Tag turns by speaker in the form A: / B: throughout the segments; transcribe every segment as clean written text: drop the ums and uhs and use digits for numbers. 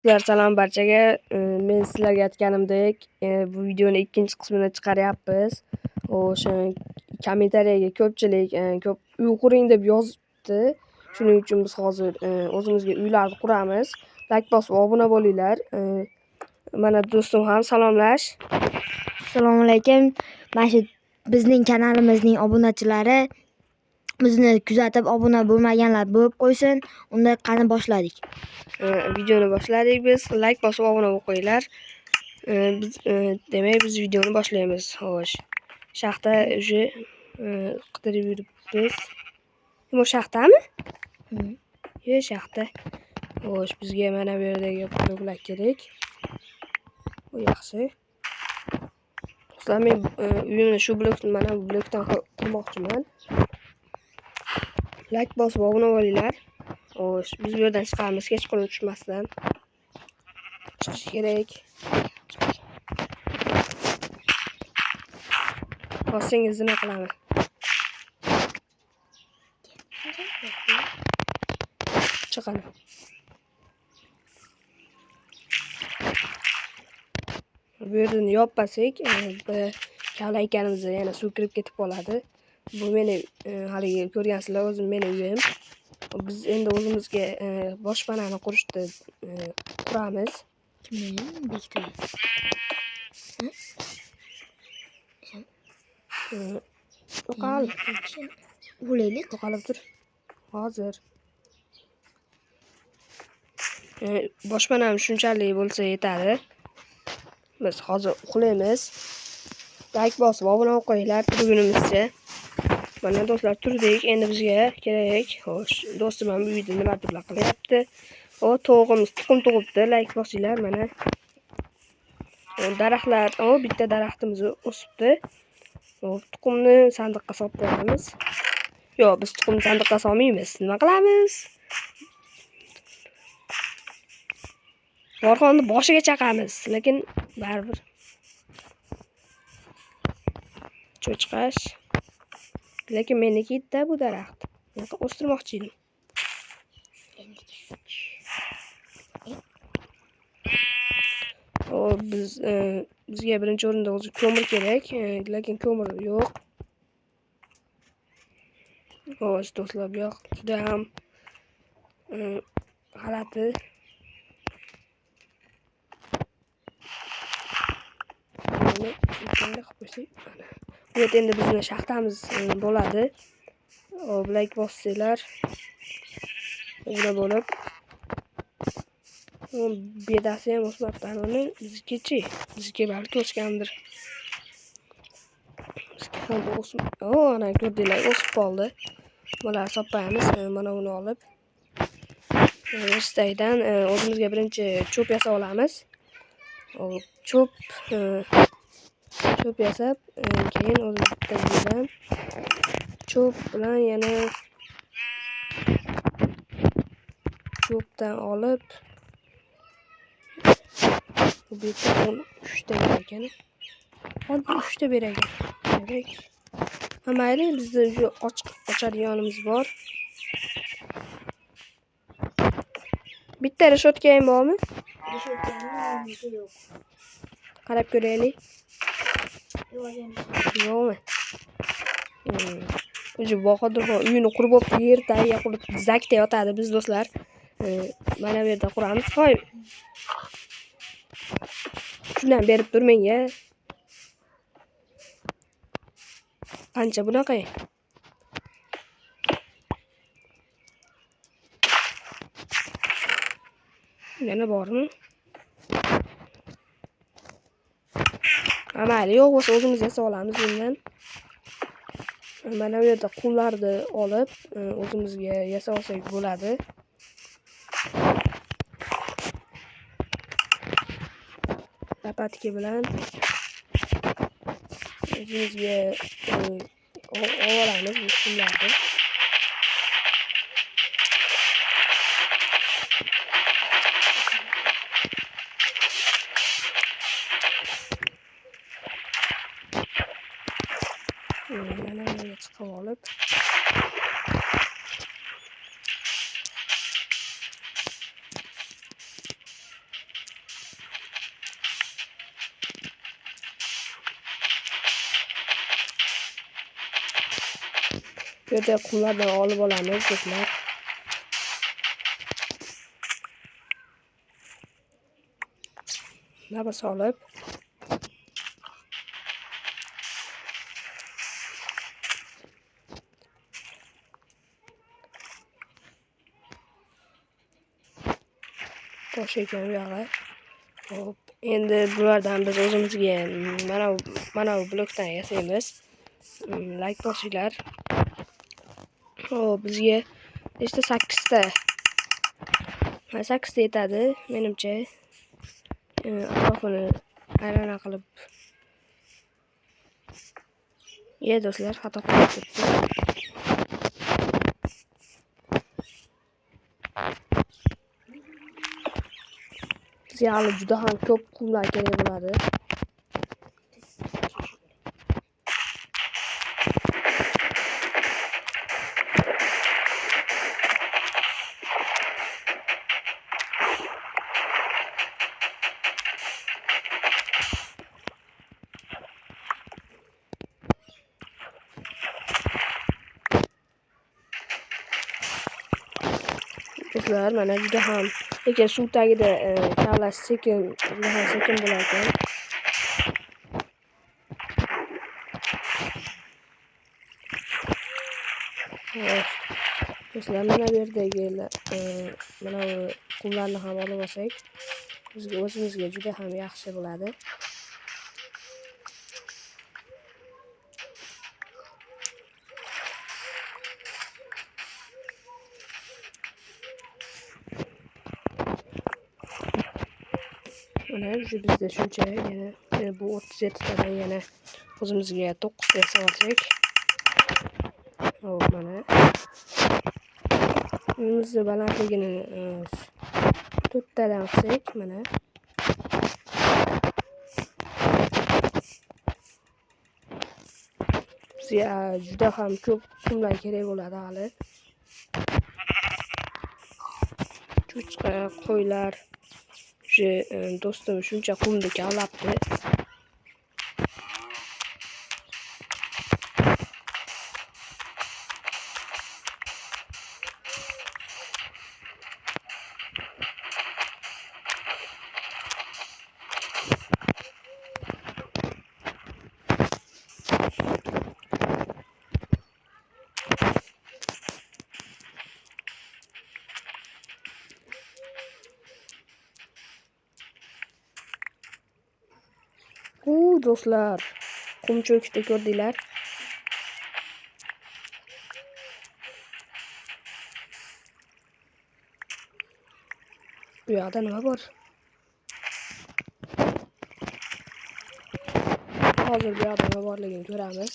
A: Sizlar salom barchaga. Men sizlarga aytganimdek, bu videoni ikkinchi qismini chiqaryapmiz. O'sha kommentariyaga ko'pchilik ko'p uy quring deb yozibdi. Shuning uchun biz hozir o'zimizga uylarni quramiz. Like bosib obuna bo'linglar. Mana do'stim ham salomlash.
B: Assalomu alaykum. Mana shu bizning kanalimizning obunachilari bizni kuzatib obuna bo'lmaganlar bo'lib qo'ysin. Unda qani boshladik.
A: Videoni boshladik biz. Like bosib obuna bo'lib qo'yinglar. Biz demak biz videoni boshlaymiz. Xo'sh. Shaxta уже qidirib yuribmiz. Bu shaxtami? Yo'q, shaxta. Xo'sh, bizga mana bu yerdagi bloklar kerak. Bu yaxshi. Sizlar men uyimni shu blokdan mana bu blokdan qurmoqchiman. Like bosib obuna bo'linglar. Xo'sh, biz bu yerdan chiqamiz, kechqurun tushmasdan. Chiqish kerak. Bossangiz nima qilaman? Chiqaman. Bu yerni yopmasak, kavlaykanimizda yana suv kirib ketib qoladi. Bu meni haligi ko'rgansizlar, o'zim meni uyim. Biz endi o'zimizga boshpanani qurishni quramiz.
B: Kimning bekitib?
A: Yo'qolib.
B: O'laylik.
A: Yo'qolib tur. Hozir. Boshpanam shunchalik bo'lsa yetadi. Biz hozir uxlaymiz. Like bosib obuna bo'lib qo'yinglar turgunimizcha. Mana do'stlar turdik, endi bizga kerak. Xo'sh, do'stim ham bu uyda nimadirlar qilyapti. To'g'imiz tuxum tug'ibdi. Like bosinglar mana. Daraxtlar, bitta daraxtimiz o'sibdi. Tuxumni sandiqqa solib qo'yamiz. Yo'q, biz tuxumni sandiqqa solmaymiz. Nima qilamiz? Vorxonni boshiga chaqamiz, lekin baribir. Cho'chqash. Lekin meniki-da bu daraxt. Men o'stirmoqchi edim. Bizga birinchi o'rinda o'zi ko'mir kerak, lekin ko'mir yo'q. Xo'sh, do'stlar, bu yoq juda ham g'alati. Bu yerda endi bizning shaxtamiz bo'ladi. Like bossanglar. Buna bo'lib. Bedasi ham o'smabdi. Uni bizga-chi? Bizga balki o'sgandir. Bizga ham o'sib. Ana ko'rdinglar, o'sib qoldi. Bular sopamiz. Mana buni olib. Istaydan o'zimizga birinchi cho'p yasab olamiz. Cho'p yasab, keyin o'zimizdan cho'p bilan yana cho'pdan olib bu yerda 3 ta ber ekan. Hozir 3 ta ber ekan. Kerak. Mayli, bizda shu ochadiganimiz bor. Bitta reshotka ham bormi?
B: Reshotkani yo'q.
A: Qarab ko'raylik. Yo'qmi? O'zi Bahodir uyini qurib olib, yer tagiga qurib zakda yotadi biz do'stlar. Mana bu yerda quramiz. Hoy. Shundan berib tur menga. Qancha bunaqa? Yana bormi? Amali yo'q bo'lsa o'zimiz yasab olamiz bundan. Mana bu yerda qumlarni olib o'zimizga yasab olsak bo'ladi. Lapatka bilan o'zimizga olamiz bu qumlarni. Mana bunga chiqib olib Bu yerda qumlardan olib olamiz do'stlar. Nima solib bosh ekan bu yog'i. Hop, endi bulardan biz o'zimizga mana bu blokdan yasaymiz. Like bosinglar. Hop, bizga işte 8 ta. 8 ta yetadi menimcha. Atrofini aylana qilib. Do'stlar, xato qilib ketdim. Bizga hali juda ham ko'p qumlar kerak bo'ladi. Do'stlar, mana juda ham lekin suv tagida kavlash sekin bo'lar ekan. Do'stlar, mana bu yerdagi mana bu qumlarni ham olib olsak, bizga o'zimizga juda ham yaxshi bo'ladi. Mana bizda shuncha yana bu 37 tadan yana o'zimizga 9 ta yasab olsak. Hop, mana uyimizni balandligini 4 tadan qilsak, mana bizga juda ham ko'p qumlar kerak bo'ladi hali. Cho'chqa, qo'ylar do'stim shuncha qumni kavlabdi. Do'stlar, qum cho'kishda ko'rdinglar. Bu yoqda nima bor? Hozir bu yoqda nima borligini ko'ramiz.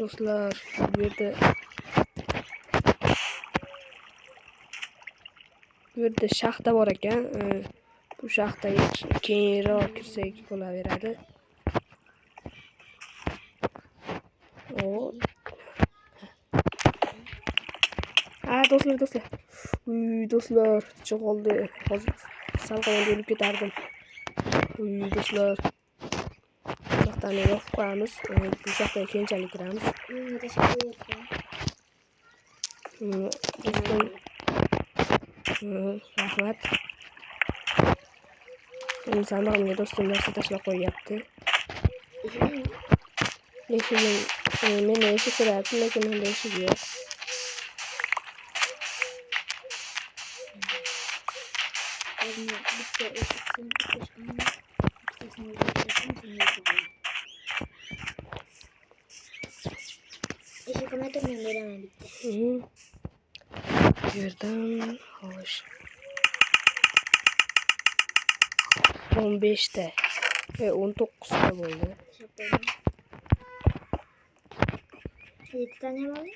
A: Do'stlar, bu yerda shaxta bor ekan. Bu shaxtaga keyinroq kirsak bo'laveradi. Do'stlar. Do'stlar, chiqoldi. Hozir salqinda o'lib ketardim. Do'stlar. Shaxtani yopib qo'yamiz. Bu shaxtaga keyinchalik kiramiz. Do'stim, rahmat. Sandig'imga do'stim narsa tashlab qo'yyapti. Meni eshik so'rayapti, lekin menda eshik yo'q. Yerdan xo'sh. 15 ta. 19 ta bo'ldi.
B: 7 tane mi?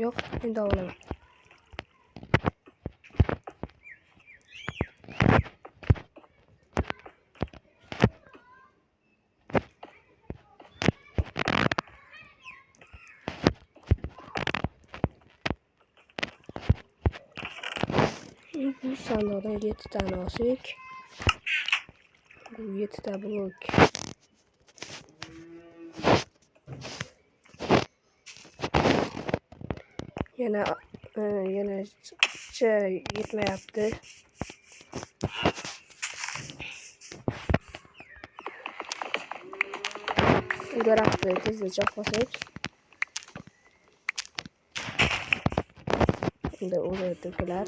A: Yo'q, endi olaman. Bu sandiqdan 7 tane olsak, bu 7 ta blok yana yetmayapti. Bu daraxtni tezda chopmasak. Endi o'zgartirdilar.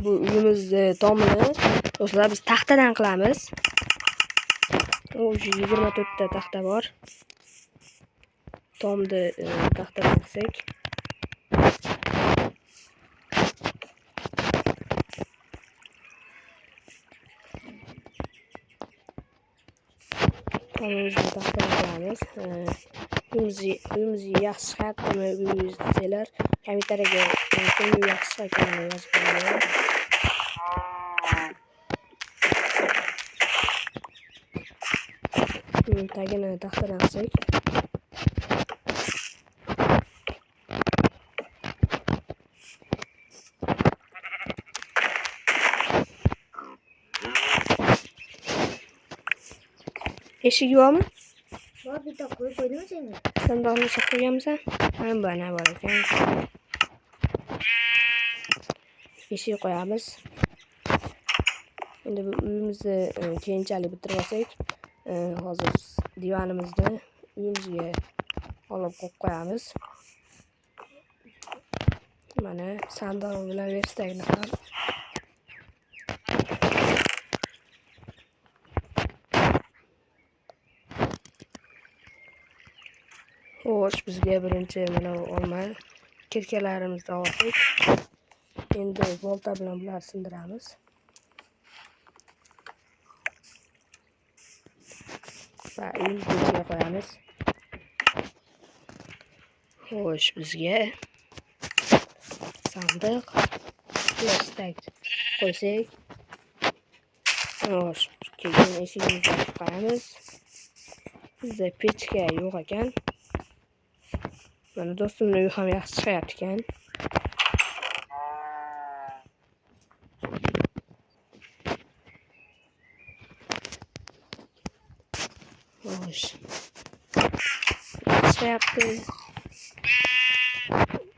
A: Bu uyimizni tomini do'stlar biz taxtadan qilamiz. O'sha 24 ta taxta bor. Tomni taxtadan qilsak. Tomimizni taxtadan qilamiz. Uyimizni yaxshi chiqyaptimi uyingiz desanglar, kommentariyga kimning yaxshi chiqayotganini yozib qo'yinglar. Tagini taxtadan qilsak. Eshigi bormi?
B: Bor, bitta qo'yib qo'ydimmi senga?
A: Sandoqni saqlab qo'yganmisan? Bana bor ekan. Eshik qo'yamiz. Endi bu uyimizni keyinchalik bitirib olsak, hozir divanimizni uyimizga olib qo'yamiz. Mana sandoq bilan verstakni ham. Xo'sh, bizga birinchi mana olma kirkalarimizni olsak, endi bolta bilan bularni sindiramiz. Va uyimizni ichiga qo'yamiz. Xo'sh, bizga sandiq verstak qo'ysak. Xo'sh, keyin eshigimizni ochib qo'yamiz. Bizda pechka yo'q ekan. Mana do'stimning uyi ham yaxshi chiqyapti ekan. Xo'sh. Chiqyapti.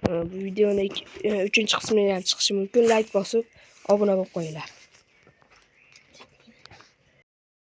A: Bu videoning 3-qismi ham chiqishi mumkin. Like bosib, obuna bo'lib qo'yinglar.